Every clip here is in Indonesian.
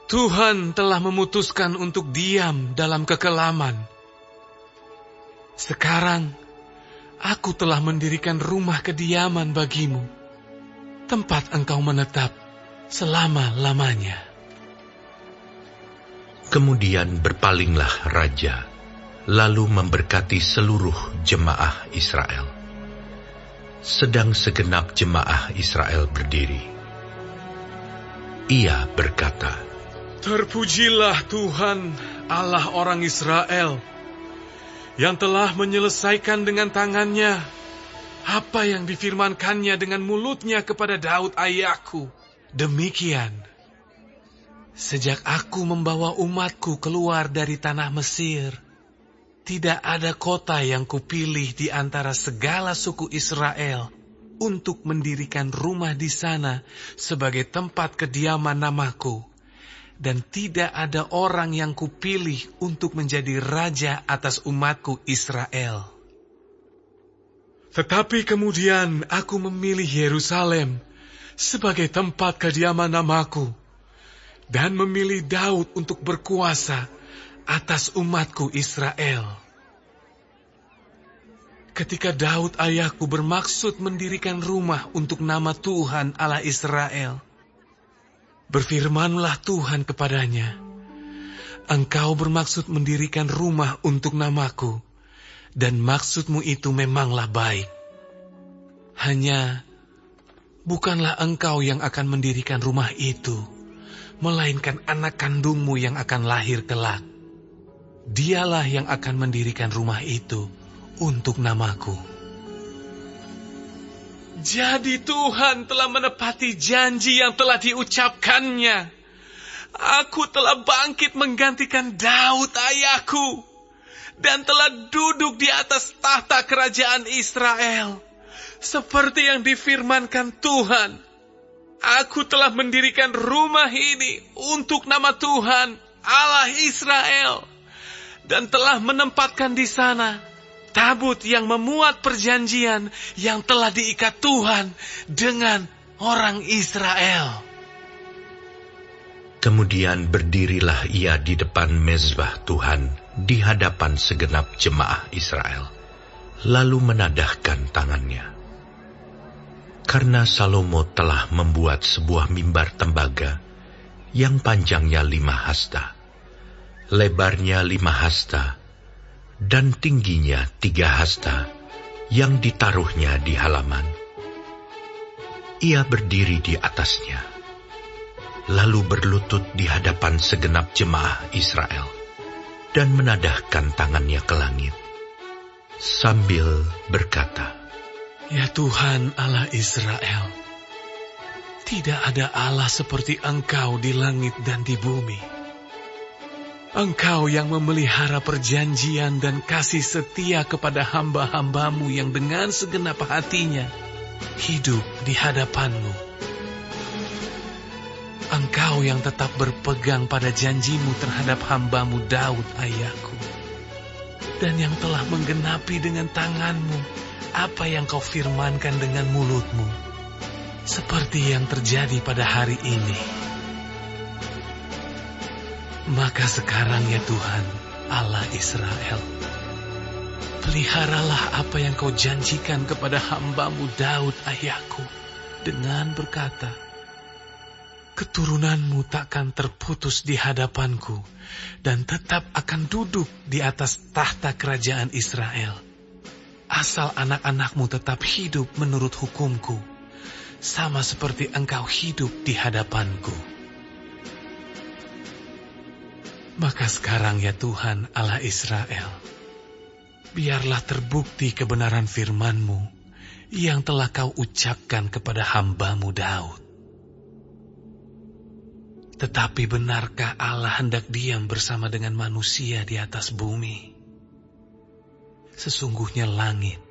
Tuhan telah memutuskan untuk diam dalam kekelaman. Sekarang, aku telah mendirikan rumah kediaman bagimu, tempat engkau menetap selama-lamanya. Kemudian berpalinglah raja, lalu memberkati seluruh jemaah Israel. Sedang segenap jemaah Israel berdiri, ia berkata, Terpujilah Tuhan, Allah orang Israel, yang telah menyelesaikan dengan tangannya apa yang difirmankannya dengan mulutnya kepada Daud ayahku. Demikian, sejak aku membawa umatku keluar dari tanah Mesir, tidak ada kota yang kupilih di antara segala suku Israel untuk mendirikan rumah di sana sebagai tempat kediaman namaku. Dan tidak ada orang yang kupilih untuk menjadi raja atas umatku Israel. Tetapi kemudian aku memilih Yerusalem sebagai tempat kediaman namaku, dan memilih Daud untuk berkuasa atas umatku Israel. Ketika Daud ayahku bermaksud mendirikan rumah untuk nama Tuhan Allah Israel, berfirmanlah Tuhan kepadanya, Engkau bermaksud mendirikan rumah untuk namaku, dan maksudmu itu memanglah baik. Hanya, bukanlah engkau yang akan mendirikan rumah itu, melainkan anak kandungmu yang akan lahir kelak. Dialah yang akan mendirikan rumah itu untuk namaku. Jadi Tuhan telah menepati janji yang telah diucapkannya. Aku telah bangkit menggantikan Daud ayahku, dan telah duduk di atas tahta kerajaan Israel. Seperti yang difirmankan Tuhan, aku telah mendirikan rumah ini untuk nama Tuhan, Allah Israel, dan telah menempatkan di sana tabut yang memuat perjanjian yang telah diikat Tuhan dengan orang Israel. Kemudian berdirilah ia di depan mezbah Tuhan di hadapan segenap jemaah Israel, lalu menadahkan tangannya. Karena Salomo telah membuat sebuah mimbar tembaga yang panjangnya 5 hasta, lebarnya 5 hasta, dan tingginya 3 hasta, yang ditaruhnya di halaman. Ia berdiri di atasnya, lalu berlutut di hadapan segenap jemaah Israel, dan menadahkan tangannya ke langit, sambil berkata, Ya Tuhan Allah Israel, tidak ada Allah seperti Engkau di langit dan di bumi. Engkau yang memelihara perjanjian dan kasih setia kepada hamba-hambamu yang dengan segenap hatinya hidup di hadapan-Mu. Engkau yang tetap berpegang pada janjimu terhadap hamba-Mu Daud ayahku, dan yang telah menggenapi dengan tangan-Mu apa yang Kau firmankan dengan mulut-Mu, seperti yang terjadi pada hari ini. Maka sekarang ya Tuhan, Allah Israel, peliharalah apa yang Kau janjikan kepada hamba-Mu Daud ayahku, dengan berkata, keturunan-Mu takkan terputus di hadapanku, dan tetap akan duduk di atas tahta kerajaan Israel, asal anak-anak-Mu tetap hidup menurut hukum-Ku, sama seperti Engkau hidup di hadapanku. Maka sekarang ya Tuhan Allah Israel, biarlah terbukti kebenaran firman-Mu yang telah Kau ucapkan kepada hamba-Mu Daud. Tetapi benarkah Allah hendak diam bersama dengan manusia di atas bumi? Sesungguhnya langit,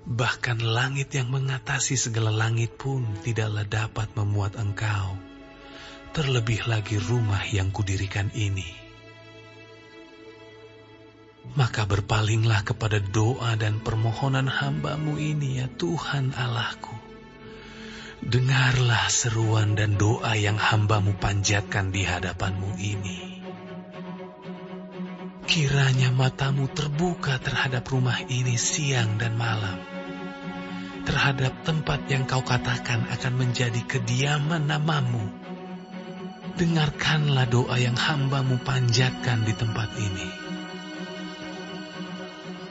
bahkan langit yang mengatasi segala langit pun tidaklah dapat memuat Engkau. Terlebih lagi rumah yang kudirikan ini. Maka berpalinglah kepada doa dan permohonan hamba-Mu ini ya Tuhan Allahku, dengarlah seruan dan doa yang hamba-Mu panjatkan di hadapan-Mu ini. Kiranya mata-Mu terbuka terhadap rumah ini siang dan malam, terhadap tempat yang Kau katakan akan menjadi kediaman nama-Mu. Dengarkanlah doa yang hamba-Mu panjatkan di tempat ini.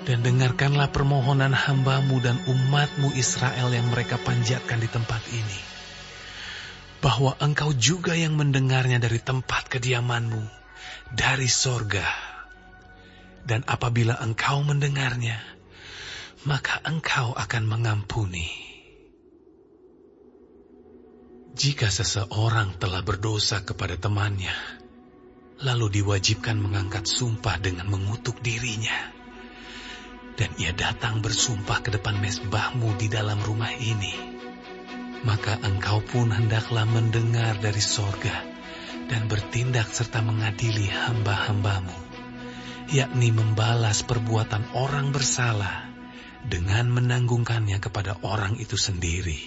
Dan dengarkanlah permohonan hamba-Mu dan umat-Mu Israel yang mereka panjatkan di tempat ini, bahwa Engkau juga yang mendengarnya dari tempat kediaman-Mu, dari sorga. Dan apabila Engkau mendengarnya, maka Engkau akan mengampuni. Jika seseorang telah berdosa kepada temannya, lalu diwajibkan mengangkat sumpah dengan mengutuk dirinya, dan ia datang bersumpah ke depan mezbah-Mu di dalam rumah ini, maka Engkau pun hendaklah mendengar dari sorga dan bertindak serta mengadili hamba-hamba-Mu, yakni membalas perbuatan orang bersalah dengan menanggungkannya kepada orang itu sendiri,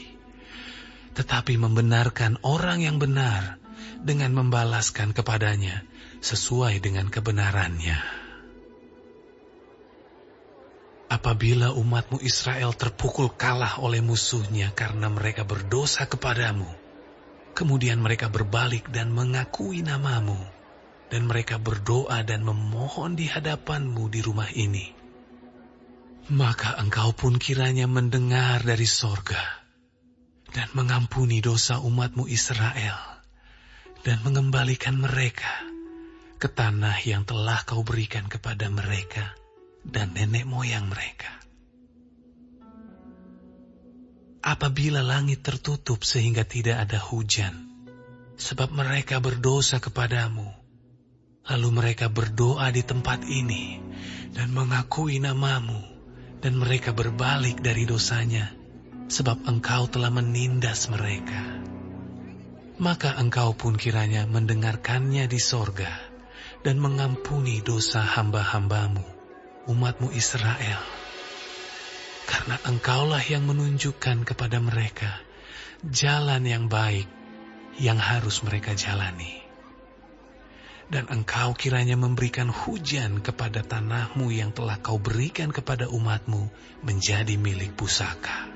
tetapi membenarkan orang yang benar dengan membalaskan kepadanya sesuai dengan kebenarannya. Apabila umat-Mu Israel terpukul kalah oleh musuhnya karena mereka berdosa kepadamu, kemudian mereka berbalik dan mengakui nama-Mu, dan mereka berdoa dan memohon di hadapan-Mu di rumah ini, maka Engkau pun kiranya mendengar dari sorga dan mengampuni dosa umat-Mu Israel dan mengembalikan mereka ke tanah yang telah Kau berikan kepada mereka dan nenek moyang mereka. Apabila langit tertutup sehingga tidak ada hujan, sebab mereka berdosa kepadamu, lalu mereka berdoa di tempat ini dan mengakui nama-Mu, dan mereka berbalik dari dosanya, sebab Engkau telah menindas mereka. Maka Engkau pun kiranya mendengarkannya di sorga dan mengampuni dosa hamba-hamba-Mu, umat-Mu Israel. Karena Engkaulah yang menunjukkan kepada mereka jalan yang baik yang harus mereka jalani. Dan Engkau kiranya memberikan hujan kepada tanah-Mu yang telah Kau berikan kepada umat-Mu menjadi milik pusaka.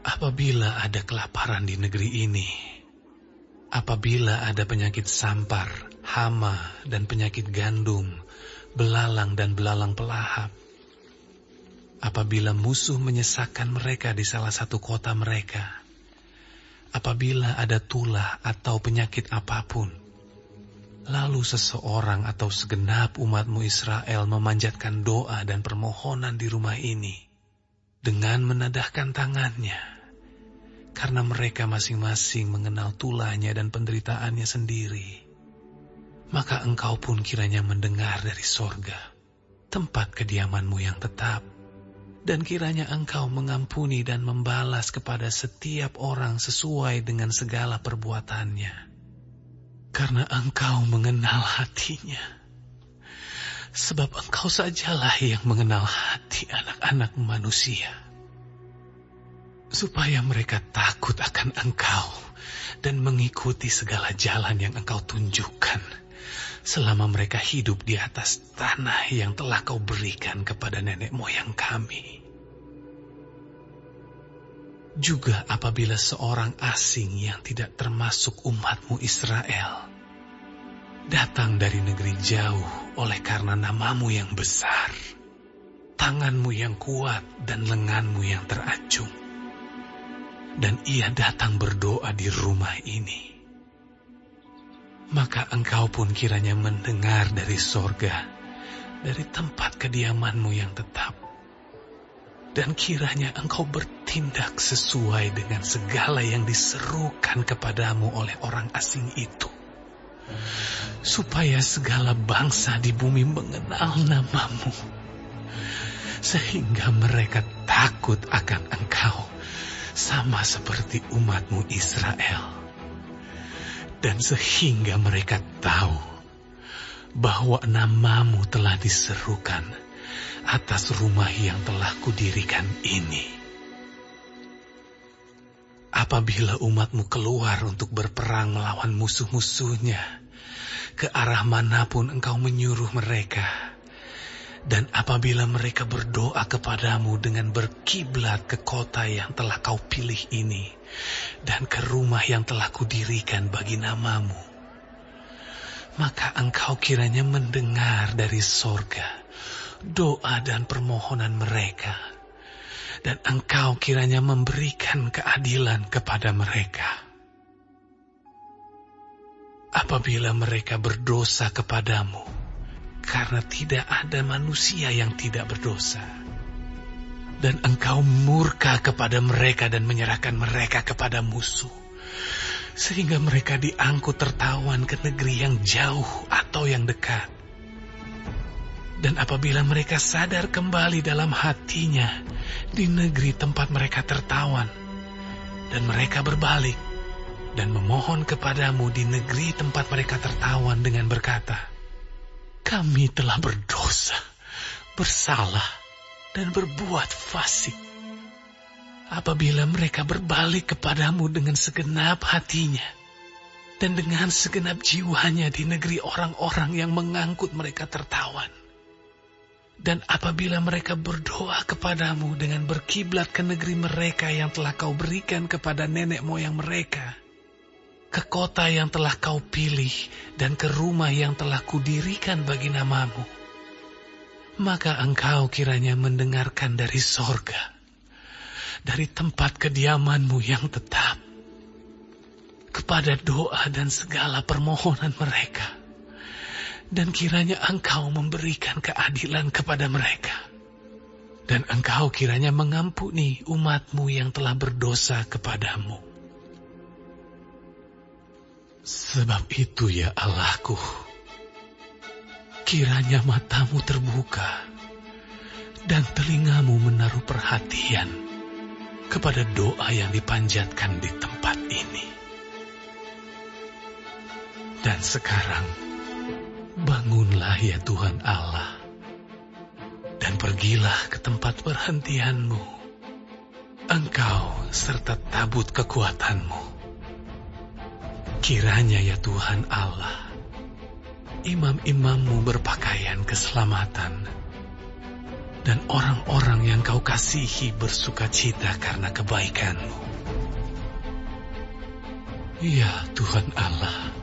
Apabila ada kelaparan di negeri ini, apabila ada penyakit sampar, hama, dan penyakit gandum, belalang dan belalang pelahap, apabila musuh menyesakkan mereka di salah satu kota mereka, apabila ada tulah atau penyakit apapun, lalu seseorang atau segenap umat-Mu Israel memanjatkan doa dan permohonan di rumah ini dengan menadahkan tangannya, karena mereka masing-masing mengenal tulahnya dan penderitaannya sendiri, maka Engkau pun kiranya mendengar dari sorga, tempat kediaman-Mu yang tetap, dan kiranya Engkau mengampuni dan membalas kepada setiap orang sesuai dengan segala perbuatannya. Karena Engkau mengenal hatinya. Sebab Engkau sajalah yang mengenal hati anak-anak manusia. Supaya mereka takut akan Engkau dan mengikuti segala jalan yang Engkau tunjukkan selama mereka hidup di atas tanah yang telah Kau berikan kepada nenek moyang kami. Juga apabila seorang asing yang tidak termasuk umat-Mu Israel datang dari negeri jauh oleh karena nama-Mu yang besar, tangan-Mu yang kuat dan lengan-Mu yang teracung, dan ia datang berdoa di rumah ini, maka Engkau pun kiranya mendengar dari sorga, dari tempat kediaman-Mu yang tetap, dan kiranya Engkau bertindak sesuai dengan segala yang diserukan kepadamu oleh orang asing itu, supaya segala bangsa di bumi mengenal nama-Mu, sehingga mereka takut akan Engkau, sama seperti umat-Mu Israel. Dan sehingga mereka tahu bahwa nama-Mu telah diserukan atas rumah yang telah kudirikan ini, apabila umatmu keluar untuk berperang melawan musuh-musuhnya, ke arah manapun engkau menyuruh mereka, dan apabila mereka berdoa kepadamu dengan berkiblat ke kota yang telah kau pilih ini, dan ke rumah yang telah kudirikan bagi namamu, maka engkau kiranya mendengar dari sorga doa dan permohonan mereka, dan engkau kiranya memberikan keadilan kepada mereka. Apabila mereka berdosa kepadamu, karena tidak ada manusia yang tidak berdosa, dan engkau murka kepada mereka dan menyerahkan mereka kepada musuh, sehingga mereka diangkut tertawan ke negeri yang jauh atau yang dekat. Dan apabila mereka sadar kembali dalam hatinya di negeri tempat mereka tertawan, dan mereka berbalik dan memohon kepadamu di negeri tempat mereka tertawan dengan berkata, kami telah berdosa, bersalah, dan berbuat fasik. Apabila mereka berbalik kepadamu dengan segenap hatinya dan dengan segenap jiwanya di negeri orang-orang yang mengangkut mereka tertawan, dan apabila mereka berdoa kepadamu dengan berkiblat ke negeri mereka yang telah kau berikan kepada nenek moyang mereka, ke kota yang telah kau pilih dan ke rumah yang telah kudirikan bagi namamu, maka engkau kiranya mendengarkan dari sorga, dari tempat kediamanmu yang tetap, kepada doa dan segala permohonan mereka, dan kiranya engkau memberikan keadilan kepada mereka, dan engkau kiranya mengampuni umatmu yang telah berdosa kepadamu. Sebab itu ya Allahku, kiranya matamu terbuka dan telingamu menaruh perhatian kepada doa yang dipanjatkan di tempat ini. Dan sekarang, bangunlah ya Tuhan Allah, dan pergilah ke tempat perhentianmu, engkau serta tabut kekuatanmu. Kiranya ya Tuhan Allah, imam-imammu berpakaian keselamatan, dan orang-orang yang kau kasihi bersuka cita karena kebaikanmu. Ya Tuhan Allah,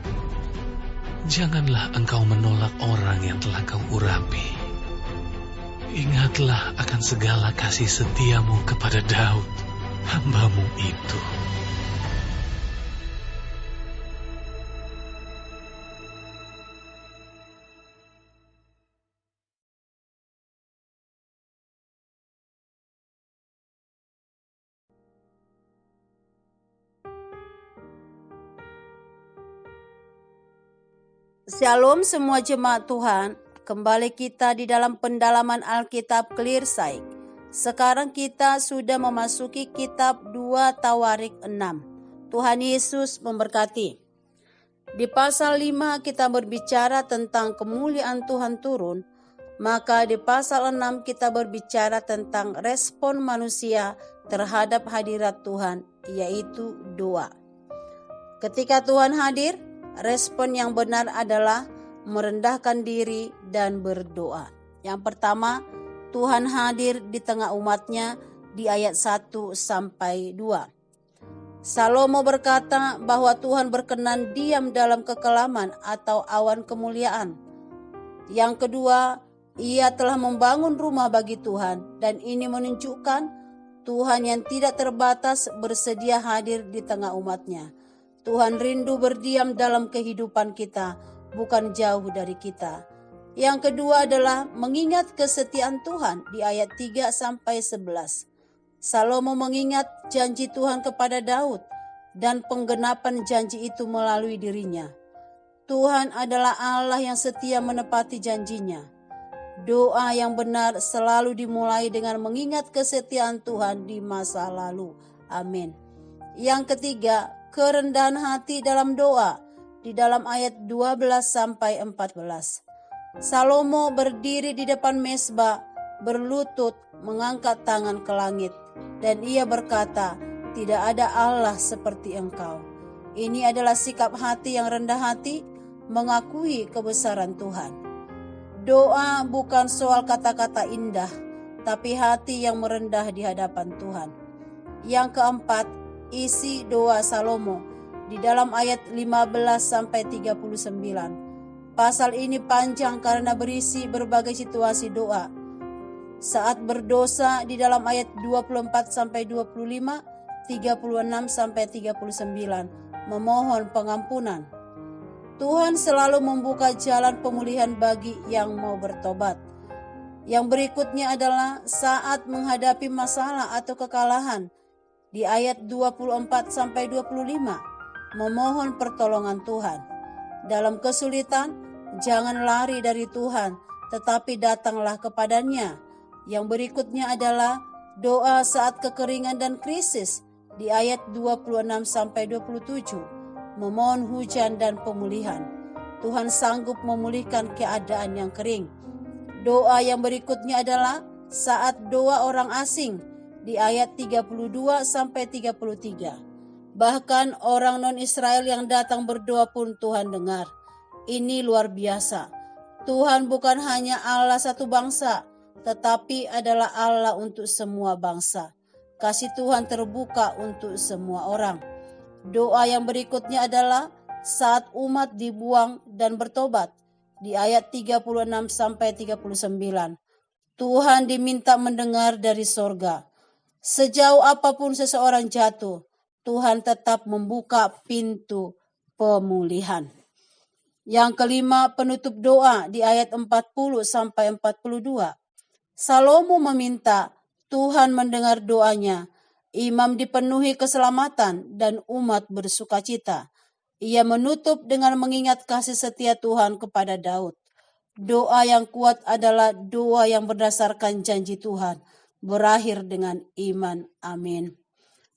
janganlah engkau menolak orang yang telah kau urapi. Ingatlah akan segala kasih setiamu kepada Daud, hamba-Mu itu. Shalom semua jemaat Tuhan, kembali kita di dalam pendalaman Alkitab Clear Sight. Sekarang kita sudah memasuki kitab 2 Tawarik 6. Tuhan Yesus memberkati. Di pasal 5 kita berbicara tentang kemuliaan Tuhan turun, maka di pasal 6 kita berbicara tentang respon manusia terhadap hadirat Tuhan, yaitu doa. Ketika Tuhan hadir, respon yang benar adalah merendahkan diri dan berdoa. Yang pertama, Tuhan hadir di tengah umatnya di ayat 1-2. Salomo berkata bahwa Tuhan berkenan diam dalam kekelaman atau awan kemuliaan. Yang kedua, ia telah membangun rumah bagi Tuhan, dan ini menunjukkan Tuhan yang tidak terbatas bersedia hadir di tengah umatnya. Tuhan rindu berdiam dalam kehidupan kita, bukan jauh dari kita. Yang kedua adalah mengingat kesetiaan Tuhan di ayat 3-11. Salomo mengingat janji Tuhan kepada Daud dan penggenapan janji itu melalui dirinya. Tuhan adalah Allah yang setia menepati janjinya. Doa yang benar selalu dimulai dengan mengingat kesetiaan Tuhan di masa lalu. Amin. Yang ketiga, kerendahan hati dalam doa di dalam ayat 12-14. Salomo berdiri di depan mezbah, berlutut, mengangkat tangan ke langit, dan ia berkata, Tidak ada Allah seperti Engkau. Ini adalah sikap hati yang rendah hati, mengakui kebesaran Tuhan. Doa bukan soal kata-kata indah, tapi hati yang merendah di hadapan Tuhan. Yang keempat, isi doa Salomo di dalam ayat 15-39. Pasal ini panjang karena berisi berbagai situasi doa. Saat berdosa di dalam ayat 24-25, 36-39, memohon pengampunan. Tuhan selalu membuka jalan pemulihan bagi yang mau bertobat. Yang berikutnya adalah saat menghadapi masalah atau kekalahan. Di ayat 24-25, memohon pertolongan Tuhan. Dalam kesulitan, jangan lari dari Tuhan, tetapi datanglah kepadanya. Yang berikutnya adalah doa saat kekeringan dan krisis. Di ayat 26-27, memohon hujan dan pemulihan. Tuhan sanggup memulihkan keadaan yang kering. Doa yang berikutnya adalah saat doa orang asing di ayat 32-33. Bahkan orang non-Israel yang datang berdoa pun Tuhan dengar. Ini luar biasa. Tuhan bukan hanya Allah satu bangsa, tetapi adalah Allah untuk semua bangsa. Kasih Tuhan terbuka untuk semua orang. Doa yang berikutnya adalah saat umat dibuang dan bertobat. Di ayat 36-39. Tuhan diminta mendengar dari sorga. Sejauh apapun seseorang jatuh, Tuhan tetap membuka pintu pemulihan. Yang kelima, penutup doa di ayat 40-42. Salomo meminta Tuhan mendengar doanya. Imam dipenuhi keselamatan dan umat bersukacita. Ia menutup dengan mengingat kasih setia Tuhan kepada Daud. Doa yang kuat adalah doa yang berdasarkan janji Tuhan, berakhir dengan iman. Amin.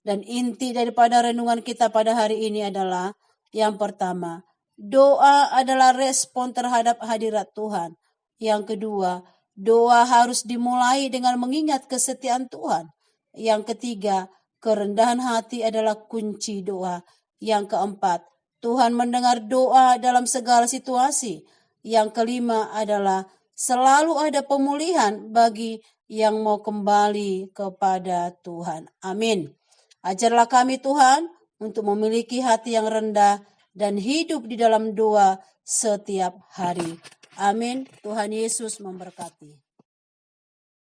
Dan inti daripada renungan kita pada hari ini adalah yang pertama, doa adalah respon terhadap hadirat Tuhan. Yang kedua, doa harus dimulai dengan mengingat kesetiaan Tuhan. Yang ketiga, kerendahan hati adalah kunci doa. Yang keempat, Tuhan mendengar doa dalam segala situasi. Yang kelima adalah selalu ada pemulihan bagi yang mau kembali kepada Tuhan. Amin. Ajarlah kami Tuhan untuk memiliki hati yang rendah dan hidup di dalam doa setiap hari. Amin. Tuhan Yesus memberkati.